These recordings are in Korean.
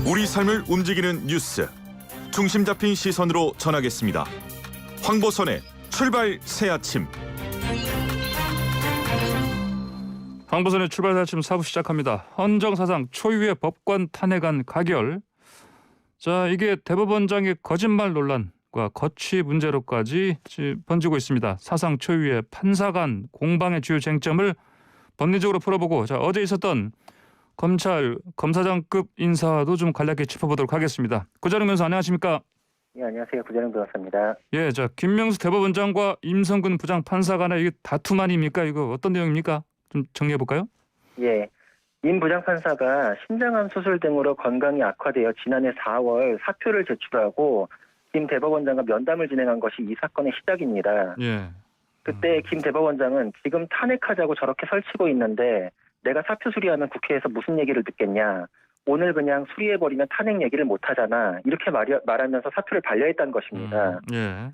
우리 삶을 움직이는 뉴스, 중심 잡힌 시선으로 전하겠습니다. 황보선의 출발 새아침. 황보선의 출발 새아침 4부 시작합니다. 헌정사상 초유의 법관 탄핵안 가결. 자, 이게 대법원장의 거짓말 논란과 거취 문제로까지 번지고 있습니다. 사상 초유의 판사 간 공방의 주요 쟁점을 법리적으로 풀어보고, 자, 어제 있었던 검찰 검사장급 인사도 좀 간략히 짚어보도록 하겠습니다. 구자룡 변호사 안녕하십니까? 예, 안녕하세요. 구자룡 변호사입니다. 예, 자, 김명수 대법원장과 임성근 부장판사 간의 이게 다툼 아닙니까? 이거 어떤 내용입니까? 좀 정리해 볼까요? 예, 임 부장판사가 심장암 수술 등으로 건강이 악화되어 지난해 4월 사표를 제출하고 김 대법원장과 면담을 진행한 것이 이 사건의 시작입니다. 예. 그때 김 대법원장은 지금 탄핵하자고 저렇게 설치고 있는데 내가 사표 수리하면 국회에서 무슨 얘기를 듣겠냐. 오늘 그냥 수리해버리면 탄핵 얘기를 못하잖아. 이렇게 말하면서 사표를 반려했다는 것입니다. 예.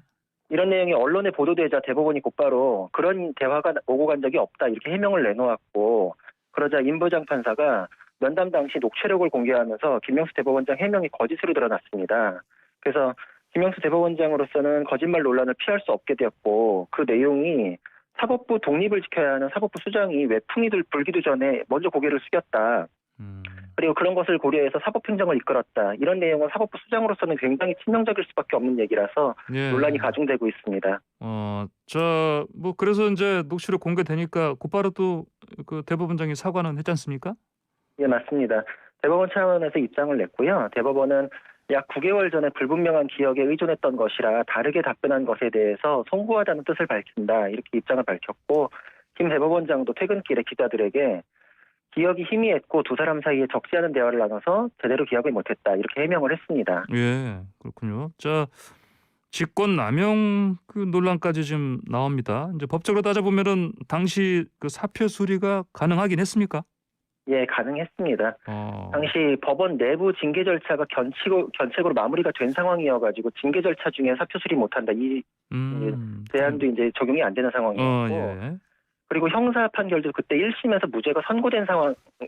이런 내용이 언론에 보도되자 대법원이 곧바로 그런 대화가 오고 간 적이 없다 이렇게 해명을 내놓았고, 그러자 임 부장판사가 면담 당시 녹취록을 공개하면서 김명수 대법원장 해명이 거짓으로 드러났습니다. 그래서 김명수 대법원장으로서는 거짓말 논란을 피할 수 없게 되었고, 그 내용이 사법부 독립을 지켜야 하는 사법부 수장이 외풍이 불기도 전에 먼저 고개를 숙였다. 그리고 그런 것을 고려해서 사법행정을 이끌었다. 이런 내용은 사법부 수장으로서는 굉장히 치명적일 수밖에 없는 얘기라서 예. 논란이 가중되고 있습니다. 자, 뭐 그래서 이제 녹취록 공개되니까 곧바로 또 그 대법원장이 사과는 했지 않습니까? 예, 맞습니다. 대법원 차원에서 입장을 냈고요. 대법원은 약 9개월 전에 불분명한 기억에 의존했던 것이라 다르게 답변한 것에 대해서 송구하다는 뜻을 밝힌다. 이렇게 입장을 밝혔고, 김 대법원장도 퇴근길에 기자들에게 기억이 희미했고 두 사람 사이에 적지 않은 대화를 나눠서 제대로 기억을 못했다. 이렇게 해명을 했습니다. 예, 그렇군요. 자, 직권남용 그 논란까지 지금 나옵니다. 이제 법적으로 따져보면은 당시 그 사표 수리가 가능하긴 했습니까? 예, 가능했습니다. 당시 법원 내부 징계 절차가 견책으로 마무리가 된 상황이어가지고 징계 절차 중에 사표 수리 못한다. 이 제한도 이제 적용이 안 되는 상황이었고, 예. 그리고 형사 판결도 그때 1심에서 무죄가 선고된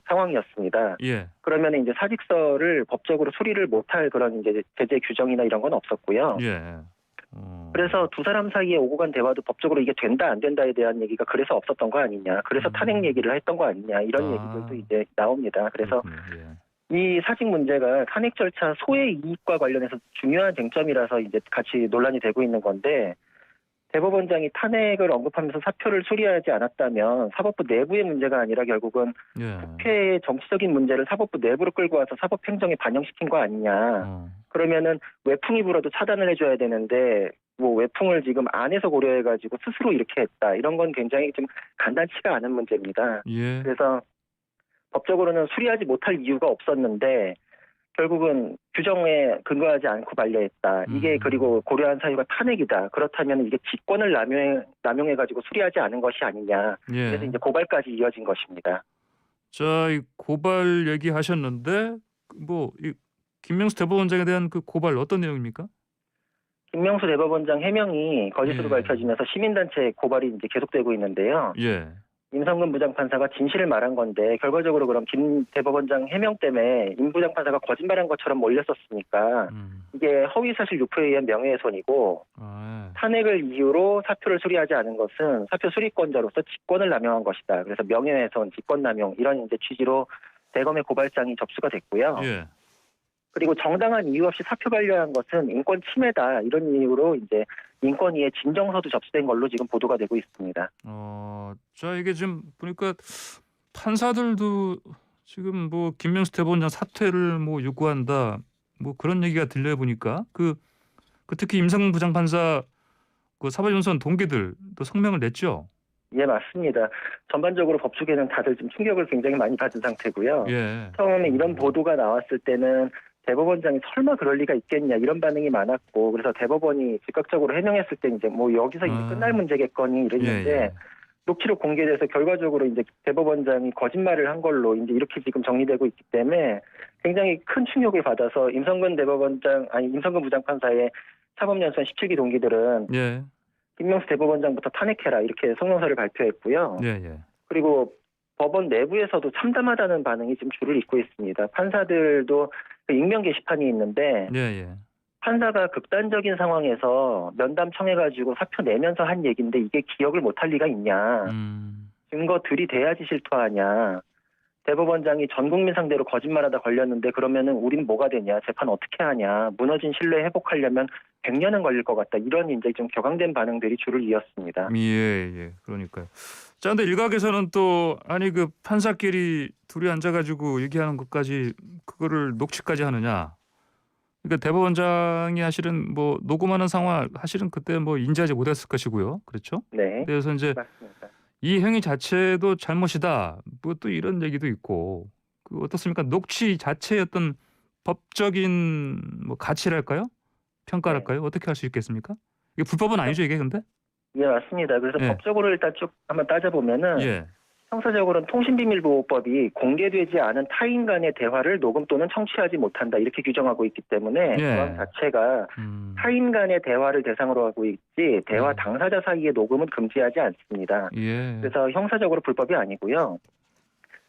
상황이었습니다. 예. 그러면 이제 사직서를 법적으로 수리를 못할 그런 이제 제재 규정이나 이런 건 없었고요. 예. 그래서 두 사람 사이에 오고 간 대화도 법적으로 이게 된다 안 된다에 대한 얘기가 그래서 없었던 거 아니냐. 그래서 탄핵 얘기를 했던 거 아니냐. 이런 얘기들도 이제 나옵니다. 그래서 예. 이 사직 문제가 탄핵 절차 소의 이익과 관련해서 중요한 쟁점이라서 이제 같이 논란이 되고 있는 건데, 대법원장이 탄핵을 언급하면서 사표를 수리하지 않았다면 사법부 내부의 문제가 아니라 결국은 예. 국회의 정치적인 문제를 사법부 내부로 끌고 와서 사법행정에 반영시킨 거 아니냐. 그러면은 외풍이 불어도 차단을 해줘야 되는데 뭐 외풍을 지금 안에서 고려해가지고 스스로 이렇게 했다. 이런 건 굉장히 좀 간단치가 않은 문제입니다. 예. 그래서 법적으로는 수리하지 못할 이유가 없었는데 결국은 규정에 근거하지 않고 반려했다. 이게 그리고 고려한 사유가 탄핵이다. 그렇다면 이게 직권을 남용해가지고 수리하지 않은 것이 아니냐. 예. 그래서 이제 고발까지 이어진 것입니다. 자, 이 고발 얘기하셨는데 뭐 이 김명수 대법원장에 대한 그 고발 어떤 내용입니까? 김명수 대법원장 해명이 거짓으로 예. 밝혀지면서 시민단체 고발이 이제 계속되고 있는데요. 예. 임성근 부장판사가 진실을 말한 건데 결과적으로 그럼 김 대법원장 해명 때문에 임 부장판사가 거짓말한 것처럼 몰렸었으니까 이게 허위사실 유포에 의한 명예훼손이고, 탄핵을 이유로 사표를 수리하지 않은 것은 사표 수리권자로서 직권을 남용한 것이다. 그래서 명예훼손, 직권남용 이런 이제 취지로 대검의 고발장이 접수가 됐고요. 예. 그리고 정당한 이유 없이 사표 반려한 것은 인권 침해다. 이런 이유로 이제 인권위에 진정서도 접수된 걸로 지금 보도가 되고 있습니다. 자, 이게 지금 보니까 판사들도 지금 뭐 김명수 대법원장 사퇴를 뭐 요구한다. 뭐 그런 얘기가 들려 보니까 그 특히 임성근 부장판사 그 사법연수원 동기들도 성명을 냈죠. 예, 맞습니다. 전반적으로 법조계는 다들 좀 충격을 굉장히 많이 받은 상태고요. 예. 처음에 이런 보도가 나왔을 때는 대법원장이 설마 그럴 리가 있겠냐 이런 반응이 많았고, 그래서 대법원이 즉각적으로 해명했을 때 이제 뭐 여기서 이제 끝날 문제겠거니 이랬는데 예. 녹취록 공개돼서 결과적으로 이제 대법원장이 거짓말을 한 걸로 이제 이렇게 지금 정리되고 있기 때문에 굉장히 큰 충격을 받아서 임성근 부장판사의 사법연수원 17기 동기들은 예. 김명수 대법원장부터 탄핵해라 이렇게 성명서를 발표했고요. 예, 예. 그리고 법원 내부에서도 참담하다는 반응이 지금 줄을 잇고 있습니다. 판사들도 그 익명 게시판이 있는데 예, 예. 판사가 극단적인 상황에서 면담 청해가지고 사표 내면서 한 얘기인데 이게 기억을 못할 리가 있냐. 증거 들이대야지 실토하냐. 대법원장이 전 국민 상대로 거짓말하다 걸렸는데 그러면은 우린 뭐가 되냐. 재판 어떻게 하냐. 무너진 신뢰 회복하려면 100년은 걸릴 것 같다. 이런 이제 좀 격앙된 반응들이 줄을 이었습니다. 예, 예. 그러니까요. 자, 근데 일각에서는 또 아니 그 판사끼리 둘이 앉아가지고 얘기하는 것까지 그거를 녹취까지 하느냐. 그러니까 대법원장이 사실은 뭐 녹음하는 상황 사실은 그때 뭐 인지하지 못했을 것이고요. 그렇죠? 네. 그래서 이제 맞습니다. 이 행위 자체도 잘못이다. 뭐 또 이런 얘기도 있고. 그 어떻습니까? 녹취 자체의 어떤 법적인 뭐 가치랄까요? 평가랄까요? 어떻게 할 수 있겠습니까? 이게 불법은 아니죠, 이게 근데? 예, 맞습니다. 그래서 예. 법적으로 일단 쭉 한번 따져보면은 예. 형사적으로는 통신비밀보호법이 공개되지 않은 타인 간의 대화를 녹음 또는 청취하지 못한다 이렇게 규정하고 있기 때문에 예. 법안 자체가 타인 간의 대화를 대상으로 하고 있지 대화 당사자 사이의 녹음은 금지하지 않습니다. 예. 그래서 형사적으로 불법이 아니고요.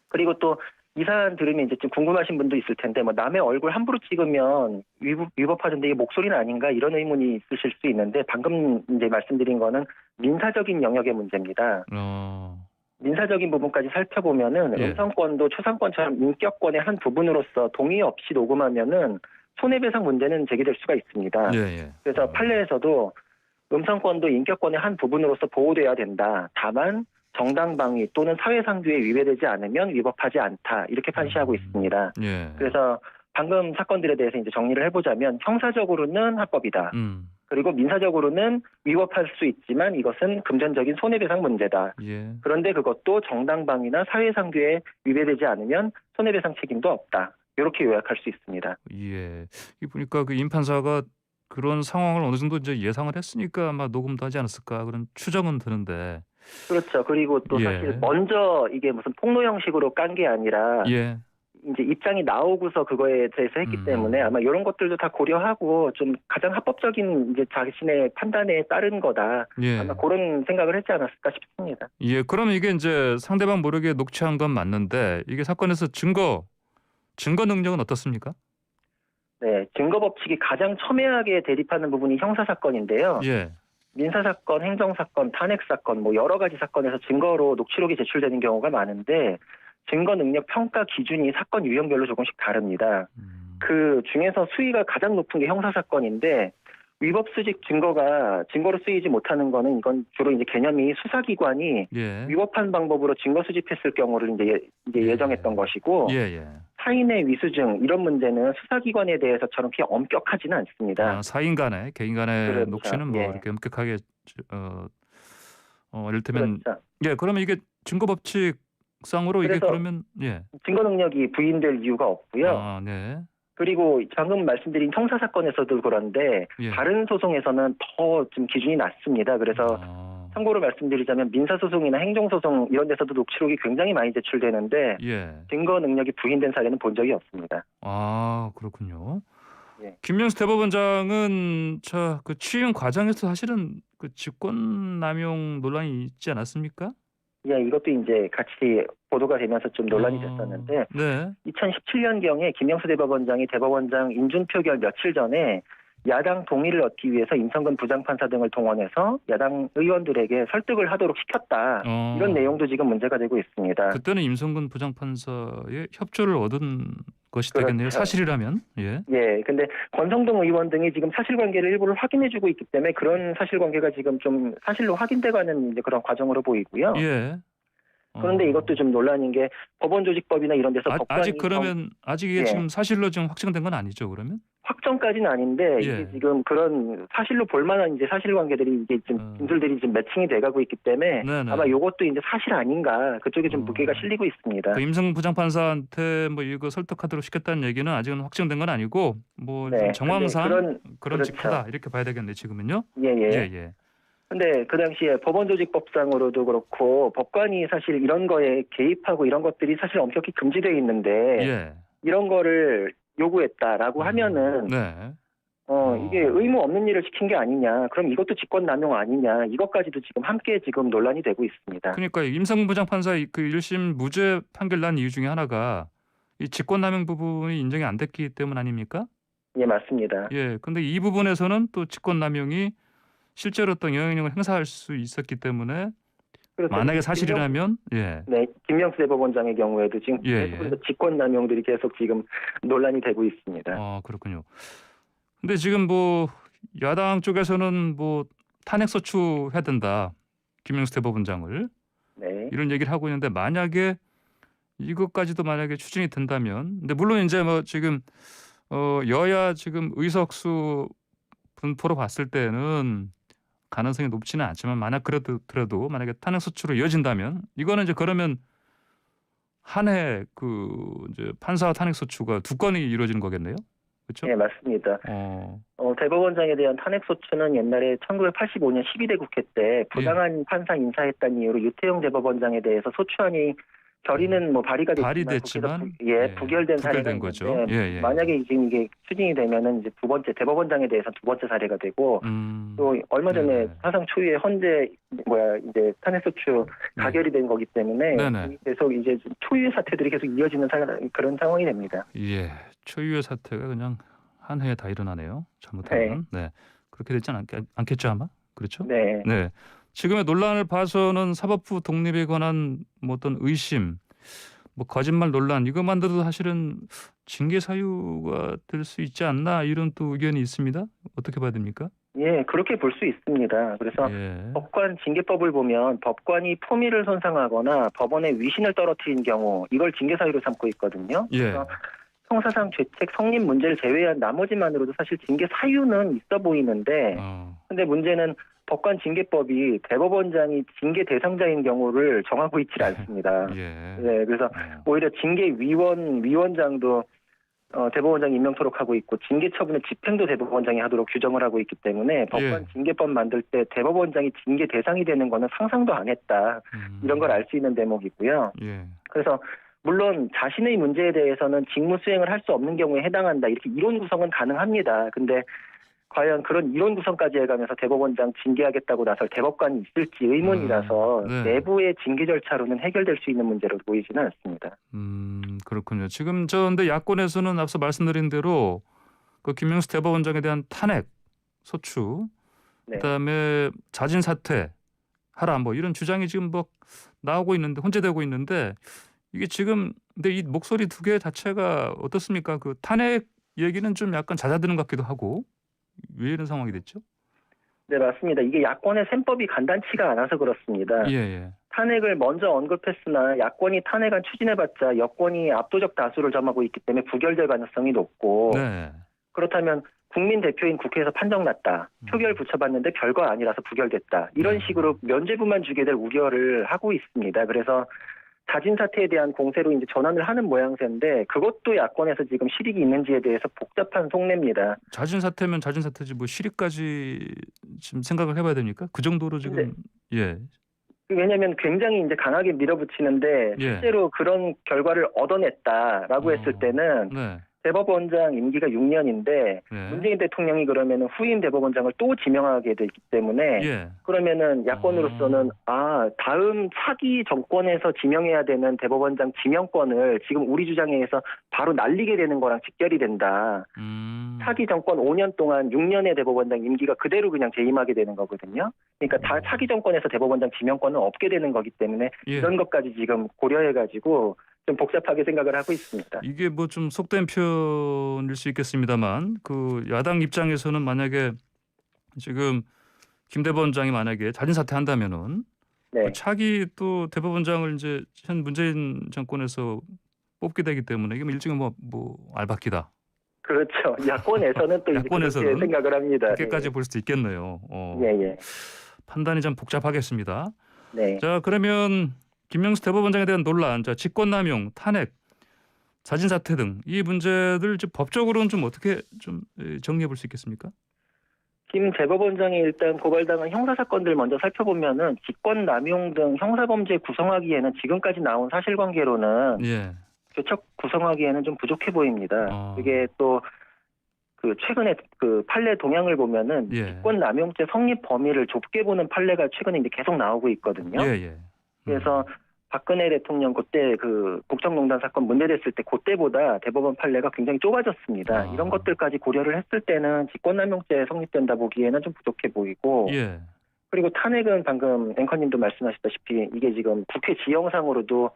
그리고 또 이 사안 들으면 이제 좀 궁금하신 분도 있을 텐데 뭐 남의 얼굴 함부로 찍으면 위법하던데 이게 목소리는 아닌가 이런 의문이 있으실 수 있는데 방금 이제 말씀드린 거는 민사적인 영역의 문제입니다. 민사적인 부분까지 살펴보면은 예. 음성권도 초상권처럼 인격권의 한 부분으로서 동의 없이 녹음하면은 손해배상 문제는 제기될 수가 있습니다. 예, 예. 그래서 판례에서도 음성권도 인격권의 한 부분으로서 보호돼야 된다. 다만 정당방위 또는 사회상규에 위배되지 않으면 위법하지 않다. 이렇게 판시하고 있습니다. 예. 그래서 방금 사건들에 대해서 이제 정리를 해보자면 형사적으로는 합법이다. 그리고 민사적으로는 위법할 수 있지만 이것은 금전적인 손해배상 문제다. 예. 그런데 그것도 정당방위나 사회상규에 위배되지 않으면 손해배상 책임도 없다. 이렇게 요약할 수 있습니다. 예. 이 보니까 그 임 판사가 그런 상황을 어느 정도 이제 예상을 했으니까 아마 녹음도 하지 않았을까 그런 추정은 드는데. 그렇죠. 그리고 또 예. 사실 먼저 이게 무슨 폭로 형식으로 깐 게 아니라 예. 이제 입장이 나오고서 그거에 대해서 했기 때문에 아마 이런 것들도 다 고려하고 좀 가장 합법적인 이제 자신의 판단에 따른 거다. 예. 아마 그런 생각을 했지 않았을까 싶습니다. 예. 그러면 이게 이제 상대방 모르게 녹취한 건 맞는데 이게 사건에서 증거 능력은 어떻습니까? 네, 증거 법칙이 가장 첨예하게 대립하는 부분이 형사 사건인데요. 예. 민사 사건, 행정 사건, 탄핵 사건 뭐 여러 가지 사건에서 증거로 녹취록이 제출되는 경우가 많은데 증거 능력 평가 기준이 사건 유형별로 조금씩 다릅니다. 그 중에서 수위가 가장 높은 게 형사 사건인데 위법 수집 증거가 증거로 쓰이지 못하는 거는 이건 주로 이제 개념이 수사기관이 예. 위법한 방법으로 증거 수집했을 경우를 이제 예정했던 것이고 예, 예. 타인의 위수증 이런 문제는 수사기관에 대해서처럼 그렇게 엄격하지는 않습니다. 아, 사인 간의 개인 간의 그렇죠. 녹취는 뭐 예. 이렇게 엄격하게 이를테면 그렇죠. 예, 그러면 이게 증거 법칙상으로 이게 그래서 그러면 예. 증거 능력이 부인될 이유가 없고요. 아, 네. 그리고 방금 말씀드린 형사 사건에서도 그런데 예. 다른 소송에서는 더 좀 기준이 낮습니다. 그래서 참고로 말씀드리자면 민사소송이나 행정소송 이런 데서도 녹취록이 굉장히 많이 제출되는데 예. 증거 능력이 부인된 사례는 본 적이 없습니다. 아, 그렇군요. 예. 김명수 대법원장은 그 취임 과정에서 사실은 그 직권남용 논란이 있지 않았습니까? 예, 이것도 이제 같이 보도가 되면서 좀 논란이 됐었는데 네. 2017년경에 김명수 대법원장이 대법원장 인준 표결 며칠 전에 야당 동의를 얻기 위해서 임성근 부장판사 등을 동원해서 야당 의원들에게 설득을 하도록 시켰다. 이런 내용도 지금 문제가 되고 있습니다. 그때는 임성근 부장판사의 협조를 얻은 것이 되겠네요. 그렇죠. 사실이라면. 예. 예, 근데 권성동 의원 등이 지금 사실관계를 일부를 확인해주고 있기 때문에 그런 사실관계가 지금 좀 사실로 확인돼가는 이제 그런 과정으로 보이고요. 예. 그런데 이것도 좀 논란인 게 법원조직법이나 이런 데서 법관이 아직 그러면 아직 이게 예. 지금 사실로 지금 확정된 건 아니죠, 그러면? 확정까지는 아닌데 예. 이게 지금 그런 사실로 볼만한 이제 사실관계들이 이게 지금 진술들이 지금 매칭이 돼가고 있기 때문에 네네. 아마 이것도 이제 사실 아닌가 그쪽에 좀 무게가 실리고 있습니다. 그 임성 부장판사한테 뭐 이거 설득하도록 시켰다는 얘기는 아직은 확정된 건 아니고 뭐 네, 정황상 근데 그런 그렇죠. 직하다 이렇게 봐야 되겠네 지금은요. 예예. 예. 근데 그 당시에 법원조직법상으로도 그렇고 법관이 사실 이런 거에 개입하고 이런 것들이 사실 엄격히 금지되어 있는데 예. 이런 거를 요구했다라고 하면은 네. 이게 의무 없는 일을 시킨 게 아니냐. 그럼 이것도 직권남용 아니냐. 이것까지도 지금 함께 지금 논란이 되고 있습니다. 그러니까 임성근 부장판사의 그 1심 무죄 판결 난 이유 중에 하나가 이 직권남용 부분이 인정이 안 됐기 때문 아닙니까? 예, 맞습니다. 예. 근데 이 부분에서는 또 직권남용이 실제로 어떤 영향력을 행사할 수 있었기 때문에 그래서 만약에 사실이라면 네, 김명수 대법원장의 경우에도 지금 예, 계속해서 직권남용들이 계속 지금 논란이 되고 있습니다. 그렇군요. 근데 지금 뭐 야당 쪽에서는 뭐 탄핵 소추해야 된다. 김명수 대법원장을 네, 이런 얘기를 하고 있는데 만약에 이것까지도 만약에 추진이 된다면 근데 물론 이제 뭐 지금 여야 지금 의석수 분포로 봤을 때는 가능성이 높지는 않지만 만약 그래도 만약에 탄핵 소추로 이어진다면 이거는 이제 그러면 한 해 그 이제 판사 탄핵 소추가 2건이 이루어지는 거겠네요. 그렇죠? 네, 맞습니다. 어, 대법원장에 대한 탄핵소추는 옛날에 1985년 12대 국회 때 부당한 판사 인사했다는 이유로 유태용 대법원장에 대해서 소추안이 결의는 뭐 발의됐지만 부결된 사례가 부결된 거죠. 있는데 만약에 지금 이게 추진이 되면은 이제 두 번째 대법원장에 대해서 두 번째 사례가 되고 또 얼마 전에 사상 초유의 헌재 이제 탄핵소추 가결이 된 거기 때문에 계속 이제 초유의 사태들이 계속 이어지는 그런 상황이 됩니다. 예, 초유의 사태가 그냥 한 해에 다 일어나네요. 잘못하면 네 그렇게 되지 않겠죠 아마 그렇죠? 네. 네. 지금의 논란을 봐서는 사법부 독립에 관한 뭐 어떤 의심, 뭐 거짓말 논란 이것만 들어도 사실은 징계 사유가 될 수 있지 않나 이런 또 의견이 있습니다. 어떻게 봐야 됩니까? 예, 그렇게 볼 수 있습니다. 그래서 법관 징계법을 보면 법관이 품위를 손상하거나 법원의 위신을 떨어뜨린 경우 이걸 징계 사유로 삼고 있거든요. 그래서 형사상 죄책 성립 문제를 제외한 나머지만으로도 사실 징계 사유는 있어 보이는데 근데 문제는 법관 징계법이 대법원장이 징계 대상자인 경우를 정하고 있지 않습니다. 네, 그래서 오히려 징계 위원장도 대법원장이 임명토록 하고 있고 징계 처분의 집행도 대법원장이 하도록 규정을 하고 있기 때문에 법관 징계법 만들 때 대법원장이 징계 대상이 되는 거는 상상도 안 했다. 이런 걸 알 수 있는 대목이고요. 그래서 물론 자신의 문제에 대해서는 직무 수행을 할 수 없는 경우에 해당한다. 이렇게 이론 구성은 가능합니다. 근데 과연 그런 이론 구성까지 해가면서 대법원장 징계하겠다고 나설 대법관이 있을지 의문이라서 내부의 징계 절차로는 해결될 수 있는 문제로 보이지는 않습니다. 그렇군요. 지금 근데 야권에서는 앞서 말씀드린 대로 그 김명수 대법원장에 대한 탄핵, 소추, 그다음에 자진 사퇴 하라 뭐 이런 주장이 지금 뭐 나오고 있는데 혼재되고 있는데 이게 지금 근데 이 목소리 두 개 자체가 어떻습니까? 그 탄핵 얘기는 좀 약간 잦아드는 것 같기도 하고. 왜 이런 상황이 됐죠? 네, 맞습니다. 이게 야권의 셈법이 간단치가 않아서 그렇습니다. 탄핵을 먼저 언급했으나 야권이 탄핵안 추진해봤자 여권이 압도적 다수를 점하고 있기 때문에 부결될 가능성이 높고 그렇다면 국민 대표인 국회에서 판정났다. 표결 붙여봤는데 별거 아니라서 부결됐다. 이런 식으로 면죄부만 주게 될 우려를 하고 있습니다. 그래서 자진 사퇴에 대한 공세로 이제 전환을 하는 모양새인데 그것도 야권에서 지금 실익이 있는지에 대해서 복잡한 속내입니다. 자진 사퇴면 자진 사퇴지 뭐 실익까지 지금 생각을 해봐야 됩니까? 그 정도로 지금 왜냐하면 굉장히 이제 강하게 밀어붙이는데 실제로 그런 결과를 얻어냈다라고 했을 때는 대법원장 임기가 6년인데 문재인 대통령이 그러면은 후임 대법원장을 또 지명하게 되기 때문에 그러면은 야권으로서는 다음 차기 정권에서 지명해야 되는 대법원장 지명권을 지금 우리 주장에 의해서 바로 날리게 되는 거랑 직결이 된다. 차기 정권 5년 동안 6년의 대법원장 임기가 그대로 그냥 재임하게 되는 거거든요. 그러니까 다 차기 정권에서 대법원장 지명권은 없게 되는 거기 때문에 이런 것까지 지금 고려해가지고 좀 복잡하게 생각을 하고 있습니다. 이게 뭐 좀 속된 표현일 수 있겠습니다만 그 야당 입장에서는 만약에 지금 김 대법원장이 만약에 자진 사퇴한다면은 차기 또 대법원장을 이제 현 문재인 정권에서 뽑게 되기 때문에 이게 일종의 뭐 알박기다. 그렇죠. 야권에서는 또 야권에서는 이렇게 생각을 합니다. 그렇게까지 볼 수도 있겠네요. 판단이 좀 복잡하겠습니다. 자 그러면 김명수 대법원장에 대한 논란, 직권남용, 탄핵, 자진 사퇴 등 이 문제들 법적으로는 좀 어떻게 좀 정리해 볼 수 있겠습니까? 김 대법원장이 일단 고발당한 형사 사건들 먼저 살펴보면은 직권남용 등 형사범죄 구성하기에는 지금까지 나온 사실관계로는 교척 구성하기에는 좀 부족해 보입니다. 그게 또 그 최근에 그 판례 동향을 보면은 예. 직권남용죄 성립 범위를 좁게 보는 판례가 최근에 이제 계속 나오고 있거든요. 예. 그래서 박근혜 대통령 그때 그 국정농단 사건 문제됐을 때 그때보다 대법원 판례가 굉장히 좁아졌습니다. 아. 이런 것들까지 고려를 했을 때는 직권남용죄 성립된다 보기에는 좀 부족해 보이고 예. 그리고 탄핵은 방금 앵커님도 말씀하셨다시피 이게 지금 국회 지형상으로도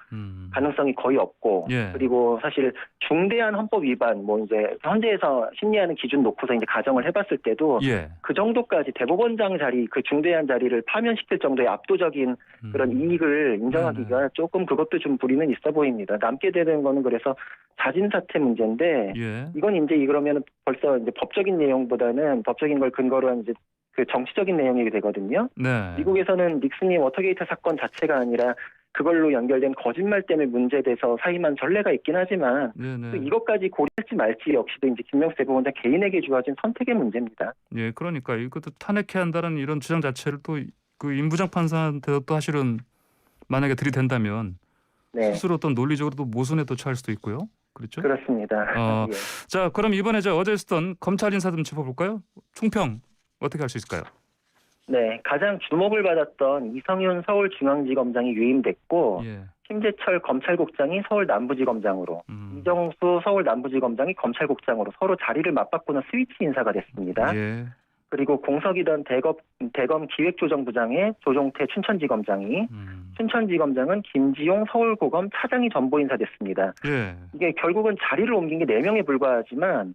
가능성이 거의 없고 예. 그리고 사실 중대한 헌법 위반 뭐 이제 헌재에서 심리하는 기준 놓고서 이제 가정을 해봤을 때도 예. 그 정도까지 대법원장 자리 그 중대한 자리를 파면시킬 정도의 압도적인 그런 이익을 인정하기가 조금 그것도 좀 무리는 있어 보입니다. 남게 되는 거는 그래서 자진 사퇴 문제인데 예. 이건 이제 그러면 벌써 이제 법적인 내용보다는 법적인 걸 근거로 한 이제 그 정치적인 내용이 되거든요. 네. 미국에서는 닉슨이 워터게이트 사건 자체가 아니라 그걸로 연결된 거짓말 때문에 문제돼서 사임한 전례가 있긴 하지만 네네. 또 이것까지 고려할지 말지 역시도 이제 김명수 대법원장 개인에게 주어진 선택의 문제입니다. 예, 그러니까 이것도 탄핵해야 한다는 이런 주장 자체를 또 그 임부장 판사한테도 또 사실은 만약에 들이댄다면 네, 스스로 어떤 논리적으로도 모순에 또 처할 수도 있고요. 그렇죠? 그렇습니다. 예. 자, 그럼 이번에 어제 있었던 검찰 인사 좀 짚어볼까요? 총평 어떻게 할 수 있을까요? 네, 가장 주목을 받았던 이성윤 서울중앙지검장이 유임됐고 예. 심재철 검찰국장이 서울남부지검장으로 이정수 서울남부지검장이 검찰국장으로 서로 자리를 맞바꾸는 스위치 인사가 됐습니다. 예. 그리고 공석이던 대검 기획조정부장의 조종태 춘천지검장이 춘천지검장은 김지용 서울고검 차장이 전보 인사됐습니다. 예. 이게 결국은 자리를 옮긴 게 4명에 불과하지만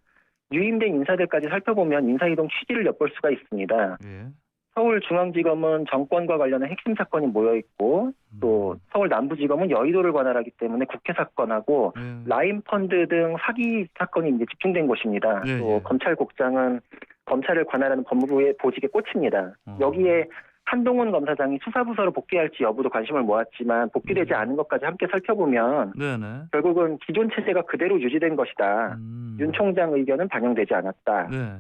유임된 인사들까지 살펴보면 인사이동 취지를 엿볼 수가 있습니다. 예. 서울중앙지검은 정권과 관련한 핵심 사건이 모여있고 또 서울남부지검은 여의도를 관할하기 때문에 국회 사건하고 예. 라인펀드 등 사기 사건이 이제 집중된 곳입니다. 예, 또 예. 검찰국장은 검찰을 관할하는 법무부의 보직에 꽂힙니다. 여기에 한동훈 검사장이 수사부서로 복귀할지 여부도 관심을 모았지만 복귀되지 않은 것까지 함께 살펴보면 네네. 결국은 기존 체제가 그대로 유지된 것이다. 윤 총장 의견은 반영되지 않았다. 네.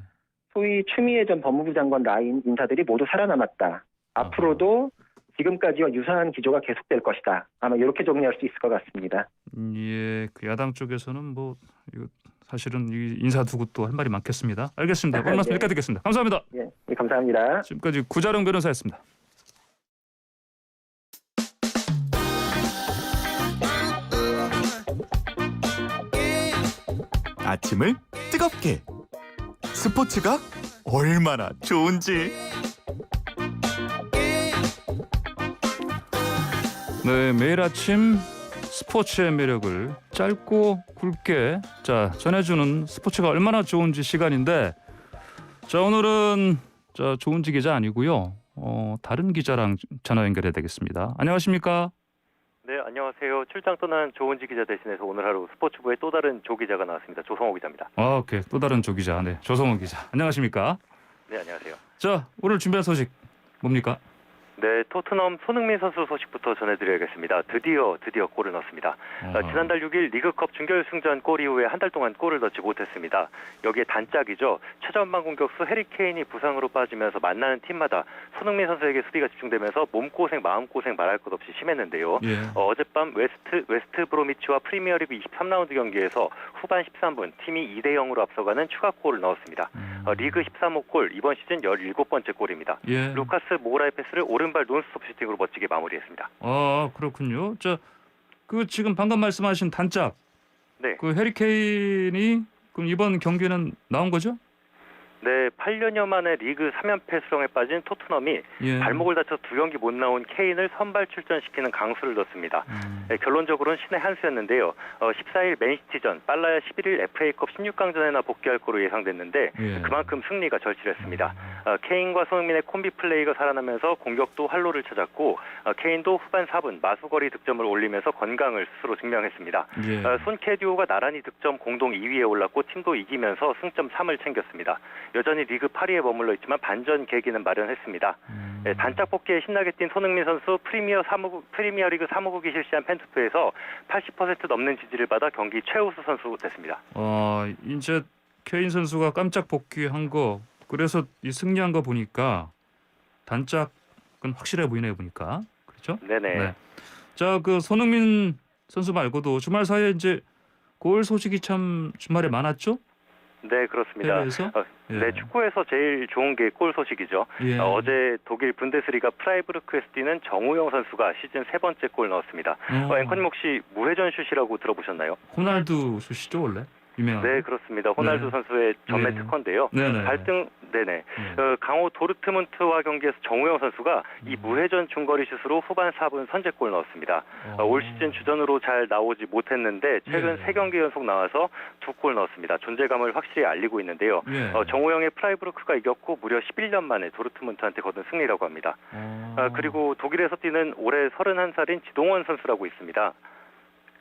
소위 추미애 전 법무부 장관 라인 인사들이 모두 살아남았다. 앞으로도 지금까지와 유사한 기조가 계속될 것이다. 아마 이렇게 정리할 수 있을 것 같습니다. 예, 그 야당 쪽에서는 뭐 이거 사실은 이 인사 두고 또 할 말이 많겠습니다. 알겠습니다. 오늘 말씀 네. 여기까지 듣겠습니다. 감사합니다. 예, 네, 감사합니다. 지금까지 구자룡 변호사였습니다. 아침을 뜨겁게 스포츠가 얼마나 좋은지. 네, 매일 아침 스포츠의 매력을 짧고 굵게 전해주는 스포츠가 얼마나 좋은지 시간인데, 오늘은 조은지 기자 아니고요. 다른 기자랑 전화 연결해야 되겠습니다. 안녕하십니까? 네, 안녕하세요. 출장 떠난 조은지 기자 대신해서 오늘 하루 스포츠부의 또 다른 조 기자가 나왔습니다. 조성호 기자입니다. 오케이. 또 다른 조 기자. 네, 조성호 기자. 안녕하십니까? 네, 안녕하세요. 오늘 준비한 소식 뭡니까? 네, 토트넘 손흥민 선수 소식부터 전해드려야겠습니다. 드디어 골을 넣었습니다. 지난달 6일 리그컵 준결승전 골 이후에 한 달 동안 골을 넣지 못했습니다. 여기에 단짝이죠. 최전방 공격수 해리 케인이 부상으로 빠지면서 만나는 팀마다 손흥민 선수에게 수비가 집중되면서 몸고생, 마음고생 말할 것 없이 심했는데요. 예. 어젯밤 웨스트 브로미치와 프리미어리그 23라운드 경기에서 후반 13분 팀이 2대0으로 앞서가는 추가골을 넣었습니다. 리그 13호 골, 이번 시즌 17번째 골입니다. 예. 루카스 모우라의 패스를 오른발 논스톱 슈팅으로 멋지게 마무리했습니다. 그렇군요. 그 지금 방금 말씀하신 단짝, 네. 그 해리 케인이 그럼 이번 경기는 나온 거죠? 네, 8년여 만에 리그 3연패 수렁에 빠진 토트넘이 예. 발목을 다쳐 2경기 못 나온 케인을 선발 출전시키는 강수를 넣었습니다. 네, 결론적으로는 신의 한 수였는데요. 14일 맨시티전, 빨라야 11일 FA컵 16강전에나 복귀할 거로 예상됐는데 예. 그만큼 승리가 절실했습니다. 케인과 손흥민의 콤비 플레이가 살아나면서 공격도 활로를 찾았고 케인도 후반 4분 마수거리 득점을 올리면서 건강을 스스로 증명했습니다. 예. 손캐디오가 나란히 득점 공동 2위에 올랐고 팀도 이기면서 승점 3을 챙겼습니다. 여전히 리그 8위에 머물러 있지만 반전 계기는 마련했습니다. 네, 단짝 복귀에 신나게 뛴 손흥민 선수 프리미어리그 사무국이 실시한 팬투표에서 80% 넘는 지지를 받아 경기 최우수 선수 됐습니다. 이제 케인 선수가 깜짝 복귀한 거, 그래서 이 승리한 거 보니까 단짝은 확실해 보이네요, 보니까. 그렇죠? 네네. 네. 그 손흥민 선수 말고도 주말 사이에 이제 골 소식이 참 주말에 많았죠? 네, 그렇습니다. 해외에서? 예. 네, 축구에서 제일 좋은 게 골 소식이죠. 예. 어제 독일 분데스리가 프라이부르크에서 뛰는 정우영 선수가 시즌 3번째 골 넣었습니다. 앵커님 혹시 무회전 슛이라고 들어보셨나요? 호날두 슛이죠 원래? 유명한. 네, 그렇습니다. 호날두 네. 선수의 전매 네. 특허인데요. 네네. 네네. 예. 강호 도르트문트와 경기에서 정우영 선수가 이 무회전 중거리 슛으로 후반 4분 선제골 넣었습니다. 올 시즌 주전으로 잘 나오지 못했는데 최근 예. 3경기 연속 나와서 2골 넣었습니다. 존재감을 확실히 알리고 있는데요. 예. 정우영의 프라이부르크가 이겼고 무려 11년 만에 도르트문트한테 거둔 승리라고 합니다. 그리고 독일에서 뛰는 올해 31살인 지동원 선수라고 있습니다.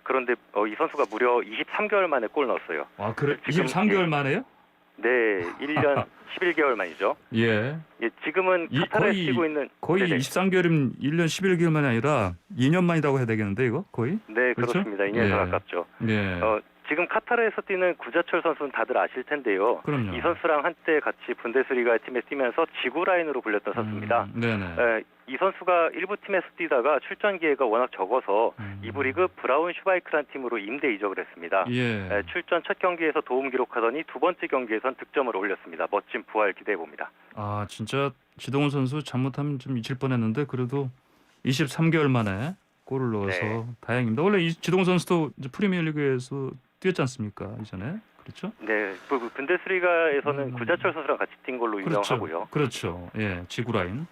그런데 이 선수가 무려 23개월 만에 골 넣었어요. 아 그래? 지금 23개월 만에요? 네, 1년 11개월 만이죠. 예. 예, 지금은 카타르에 뛰고 있는 거의 네네. 23개월이면 1년 11개월 만이 아니라 2년 만이라고 해야 되겠는데 이거 거의? 네, 그렇죠? 그렇습니다. 2년 더 예. 가깝죠. 예. 지금 카타르에서 뛰는 구자철 선수는 다들 아실 텐데요. 그럼요. 이 선수랑 한때 같이 분데스리가 팀에 뛰면서 지구 라인으로 불렸던 선수입니다. 네네. 이 선수가 일부 팀에서 뛰다가 출전 기회가 워낙 적어서 2부 리그 브라운 슈바이크란 팀으로 임대 이적을 했습니다. 예. 출전 첫 경기에서 도움 기록하더니 두 번째 경기에선 득점을 올렸습니다. 멋진 부활 기대해 봅니다. 아 진짜 지동원 선수 잘못하면 좀 잊힐 뻔했는데 그래도 23개월 만에 골을 넣어서 네. 다행입니다. 원래 이 지동원 선수도 이제 프리미어리그에서 뛰었지 않습니까 이전에? 그렇죠? 네, 분데스리가에서는 구자철 선수랑 같이 뛴 걸로 유명하고요. 그렇죠. 예, 지구 라인.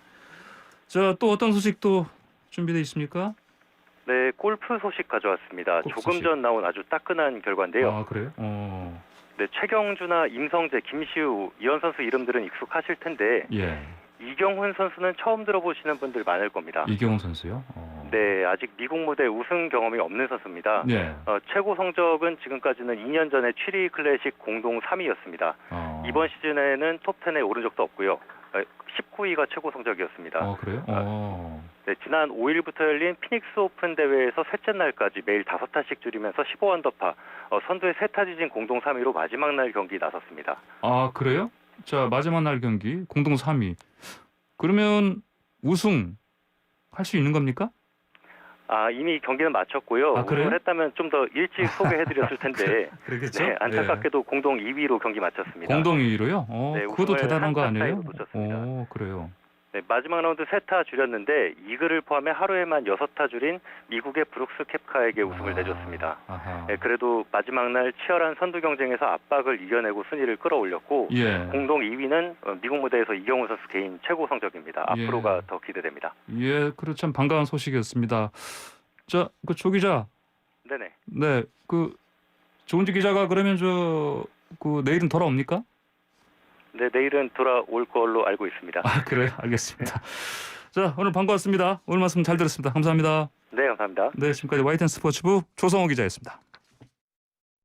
자, 또 어떤 소식도 준비되어 있습니까? 네, 골프 소식 가져왔습니다. 골프 조금 소식. 전 나온 아주 따끈한 결과인데요. 아 그래요? 네, 최경주나 임성재, 김시우 이런 선수 이름들은 익숙하실 텐데 예. 이경훈 선수는 처음 들어보시는 분들 많을 겁니다. 이경훈 선수요? 네, 아직 미국 무대 우승 경험이 없는 선수입니다. 네. 최고 성적은 지금까지는 2년 전에 취리 클래식 공동 3위였습니다. 이번 시즌에는 톱10에 오른 적도 없고요. 19위가 최고 성적이었습니다. 그래요? 네, 지난 5일부터 열린 피닉스 오픈 대회에서 셋째 날까지 매일 5타씩 줄이면서 15언더파, 선두의 세타 지진 공동 3위로 마지막 날 경기 나섰습니다. 아 그래요? 자 마지막 날 경기 공동 3위. 그러면 우승 할 수 있는 겁니까? 이미 경기는 마쳤고요. 아, 그래요? 우승을 했다면 좀 더 일찍 소개해드렸을 텐데 그러겠죠? 네, 안타깝게도 공동 2위로 경기 마쳤습니다. 공동 2위로요? 네, 그것도 우승을 대단한 거 한타 아니에요? 차이로 놓쳤습니다. 그래요. 네, 마지막 라운드 3타 줄였는데 이글을 포함해 하루에만 6타 줄인 미국의 브룩스 캡카에게 우승을 내줬습니다. 아하. 네, 그래도 마지막 날 치열한 선두 경쟁에서 압박을 이겨내고 순위를 끌어올렸고 예. 공동 2위는 미국 무대에서 이경훈 선수 개인 최고 성적입니다. 예. 앞으로가 더 기대됩니다. 예, 그렇 참 반가운 소식이었습니다. 자, 그 조 기자. 네네. 네, 그 조은지 기자가 그러면 내일은 돌아옵니까? 네, 내일은 돌아올 걸로 알고 있습니다. 아, 그래요? 알겠습니다. 자, 오늘 반가웠습니다. 오늘 말씀 잘 들었습니다. 감사합니다. 네, 감사합니다. 네, 지금까지 YTN 스포츠부 조성호 기자였습니다.